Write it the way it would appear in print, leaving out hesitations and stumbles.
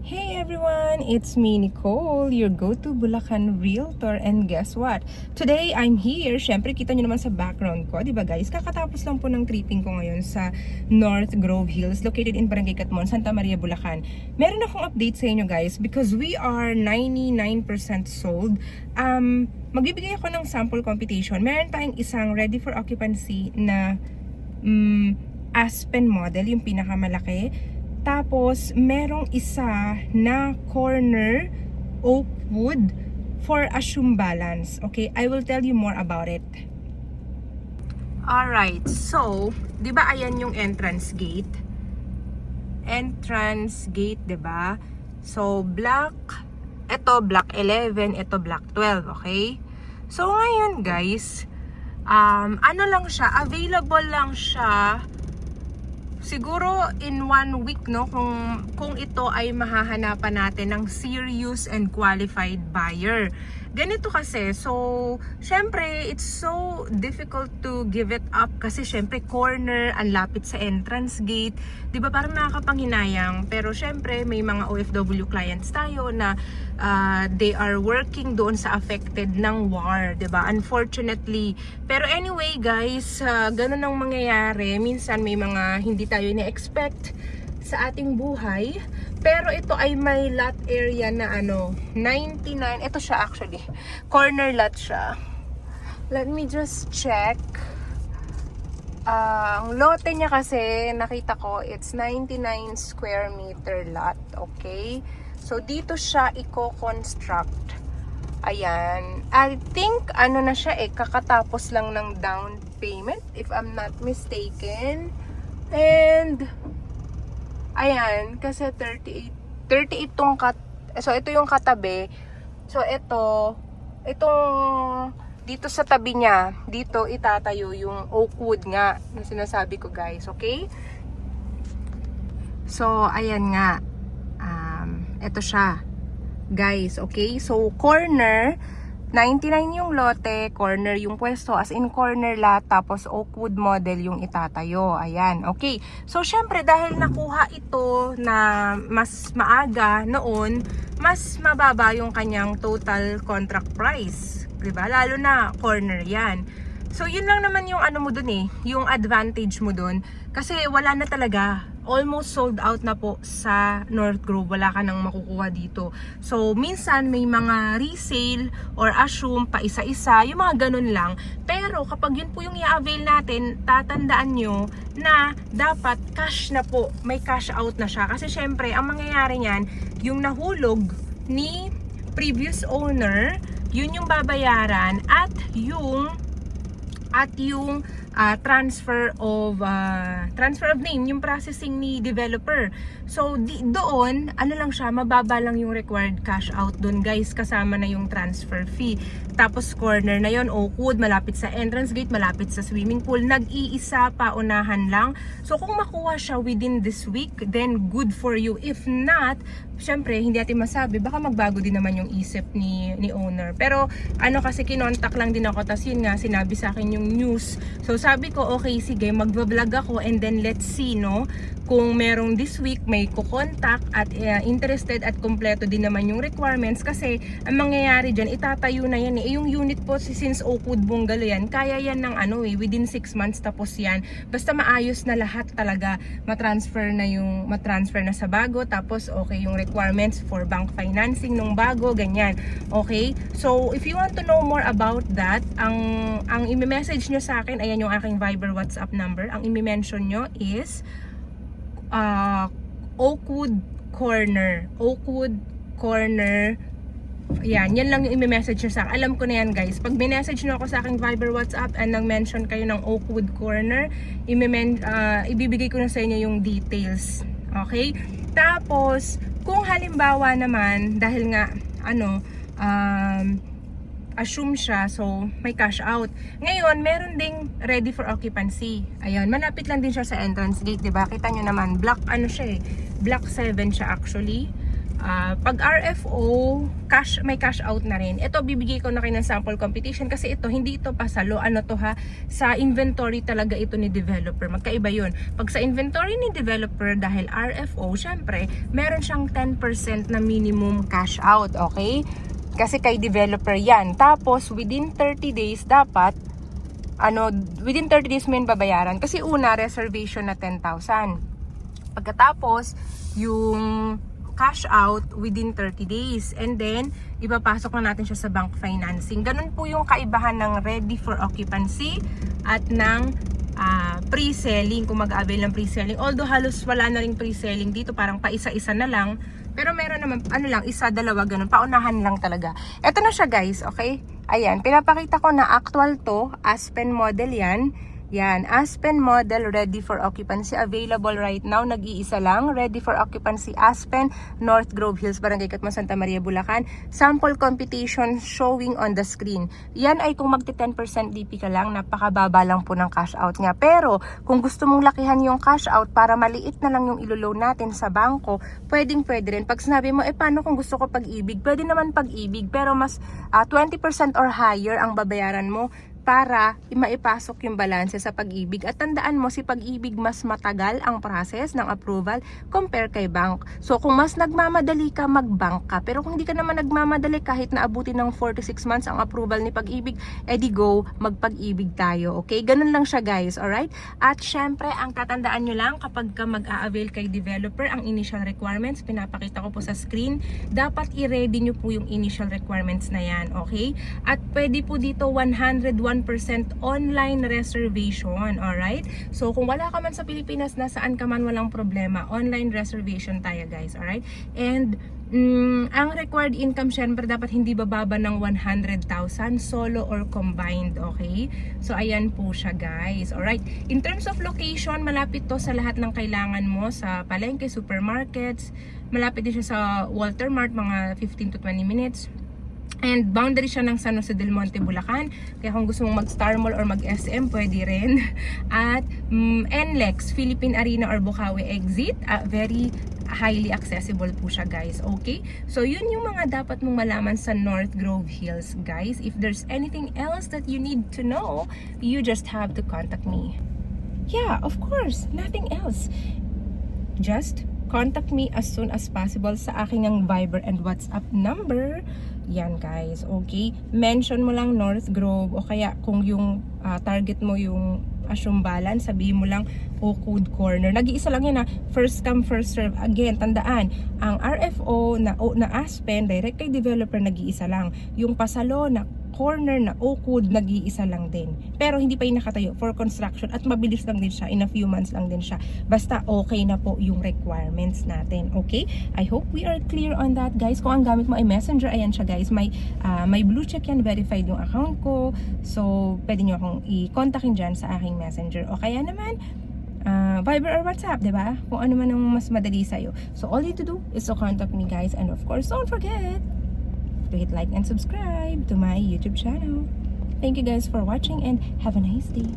Hey everyone, it's me Nicole, your go-to Bulacan realtor, and guess what? Today I'm here, syempre kita nyo naman sa background ko, di ba guys? Kakatapos lang po ng tripping ko ngayon sa North Grove Hills, located in Barangay Catmon, Santa Maria, Bulacan. Meron akong update sa inyo guys because we are 99% sold. Magbibigay ako ng sample computation. Meron tayong isang ready for occupancy na Aspen model, yung pinakamalaki. Tapos, merong isa na corner oak wood for assume balance. Okay, I will tell you more about it. Alright, so, di ba ayan yung entrance gate? Entrance gate, di ba? So, ito block 11, ito block 12, okay? So, ngayon guys, ano lang siya, available lang siya siguro in 1 week, no, kung ito ay mahahanapan natin ng serious and qualified buyer. Ganito kasi, so syempre it's so difficult to give it up kasi syempre corner, ang lapit sa entrance gate, 'di ba? Parang nakakapanghinayang, pero syempre may mga OFW clients tayo na they are working doon sa affected ng war, 'di ba? Unfortunately. Pero anyway, guys, ganun ang mangyayari. Minsan may mga hindi tayo ni-expect sa ating buhay. Pero ito ay may lot area na 99. Ito siya actually. Corner lot siya. Let me just check. Ang lote niya kasi, nakita ko, it's 99 square meter lot. Okay? So, dito siya i-construct. Ayan. I think, na siya kakatapos lang ng down payment, if I'm not mistaken. And ayan, kasi 38 tong so ito yung katabi. So itong dito sa tabi niya, dito itatayo yung oak wood nga na sinasabi ko guys, okay? So ayan nga. Ito siya. Guys, okay? So corner 99 yung lote, corner yung pwesto, as in corner lot, tapos oak wood model yung itatayo. Ayan, okay. So, syempre, dahil nakuha ito na mas maaga noon, mas mababa yung kanyang total contract price. Diba? Lalo na corner yan. So, yun lang naman yung mo dun yung advantage mo dun. Kasi wala na talaga. Almost sold out na po sa North Grove. Wala ka nang makukuha dito. So, minsan may mga resale or assume pa isa-isa. Yung mga ganun lang. Pero kapag yun po yung i-avail natin, tatandaan nyo na dapat cash na po. May cash out na siya. Kasi syempre, ang mangyayari niyan, yung nahulog ni previous owner, yun yung babayaran at yung transfer of name, yung processing ni developer. So doon, lang siya, mababa lang yung required cash out doon guys, kasama na yung transfer fee. Tapos corner na yon, oak wood, malapit sa entrance gate, malapit sa swimming pool, nag-iisa pa unahan lang. So kung makuha siya within this week, then good for you. If not, syempre hindi natin masabi, baka magbago din naman yung isip ni owner. Pero kasi kinontak lang din ako, tas yun nga, sinabi sa akin yung news. So sabi ko, okay, sige, magva-vlog ako and then let's see, no, kung merong this week may kukontak at interested at kompleto din naman yung requirements. Kasi ang mangyayari dyan, itatayo na yan yung unit po, since Oakwood Bungalow yan, kaya yan ng within 6 months tapos yan. Basta maayos na lahat talaga, matransfer na sa bago, tapos okay yung requirements for bank financing nung bago, ganyan. Okay? So, if you want to know more about that, ang i-message nyo sa akin, ayan yung aking Viber WhatsApp number. Ang i-mention nyo is Oakwood Corner. Yan lang yung i-message nyo sa akin. Alam ko na yan guys. Pag minessage nyo ako sa aking Viber WhatsApp and nang-mention kayo ng Oakwood Corner, ibibigay ko na sa inyo yung details. Okay? Tapos, kung halimbawa naman, dahil nga, assume siya, so may cash out. Ngayon, meron ding ready for occupancy. Ayun, malapit lang din siya sa entrance gate, 'di ba? Kita nyo naman, block siya Block 7 siya actually. Pag RFO, may cash out na rin. Ito, bibigay ko na kayo ng sample competition kasi ito, hindi ito pasalo. Ano to ha? Sa inventory talaga ito ni developer. Magkaiba yun. Pag sa inventory ni developer, dahil RFO, syempre, meron siyang 10% na minimum cash out. Okay? Kasi kay developer yan. Tapos, within 30 days, dapat, within 30 days mo yun babayaran. Kasi una, reservation na 10,000. Pagkatapos, yung cash out within 30 days. And then, ipapasok na natin siya sa bank financing. Ganun po yung kaibahan ng ready for occupancy at ng pre-selling, kung mag-avail ng pre-selling. Although halos wala na ring pre-selling dito, parang paisa-isa na lang. Pero meron naman, isa, dalawa, ganun. Paunahan lang talaga. Ito na siya guys, okay? Ayan, pinapakita ko na actual to. Aspen model yan. Yan, Aspen model ready for occupancy, available right now, nag-iisa lang, ready for occupancy, Aspen, North Grove Hills, Barangay Catmon, Santa Maria, Bulacan. Sample computation showing on the screen. Yan ay kung magti 10% DP ka lang, napakababa lang po ng cash out nga. Pero kung gusto mong lakihan yung cash out para maliit na lang yung ilo-loan natin sa bangko, pwede rin. Pag sinabi mo, paano kung gusto ko pag-ibig? Pwede naman pag-ibig, pero mas 20% or higher ang babayaran mo para maipasok yung balanse sa pag-ibig. At tandaan mo, si pag-ibig mas matagal ang process ng approval compare kay bank. So kung mas nagmamadali ka, mag-bank ka. Pero kung hindi ka naman nagmamadali, kahit na abutin ng 4 to 6 months ang approval ni pag-ibig, edi go, magpag-ibig tayo. Okay? Ganun lang siya guys, alright? At syempre, ang tatandaan nyo lang, kapag ka mag-a-avail kay developer, ang initial requirements, pinapakita ko po sa screen, dapat i-ready nyo po yung initial requirements na yan, okay? At pwede po dito 101% online reservation, alright? So, kung wala ka man sa Pilipinas, nasaan ka man, walang problema. Online reservation tayo, guys, alright? And, ang required income, syempre, dapat hindi bababa ng 100,000, solo or combined, okay? So, ayan po siya, guys, alright? In terms of location, malapit to sa lahat ng kailangan mo, sa palengke, supermarkets, malapit din siya sa Walter Mart, mga 15 to 20 minutes. And boundary siya ng San Jose del Monte, Bulacan. Kaya kung gusto mong mag-Star Mall or mag-SM, pwede rin. At NLEX, Philippine Arena or Bukawi exit. Very highly accessible po siya, guys. Okay? So, yun yung mga dapat mong malaman sa North Grove Hills, guys. If there's anything else that you need to know, you just have to contact me. Yeah, of course. Nothing else. Just contact me as soon as possible sa aking ang Viber and WhatsApp number. Yan guys, okay? Mention mo lang North Grove o kaya kung yung target mo yung Asyumbalan, sabihin mo lang Oakwood Corner. Nag-iisa lang yan first come first serve. Again, tandaan, ang RFO na Aspen, direct kay developer, nag-iisa lang. Yung pasalo na corner na Oakwood, nag-iisa lang din. Pero hindi pa yung nakatayo for construction at mabilis lang din siya. In a few months lang din siya. Basta okay na po yung requirements natin. Okay? I hope we are clear on that, guys. Kung ang gamit mo ay Messenger, ayan siya, guys. May blue check yan. Verified yung account ko. So, pwede nyo akong i-contactin dyan sa aking Messenger. O kaya naman, Viber or WhatsApp, diba? Kung ano man ang mas madali sa'yo. So, all you to do is to contact me, guys. And of course, don't forget to hit like and subscribe to my YouTube channel. Thank you guys for watching and have a nice day.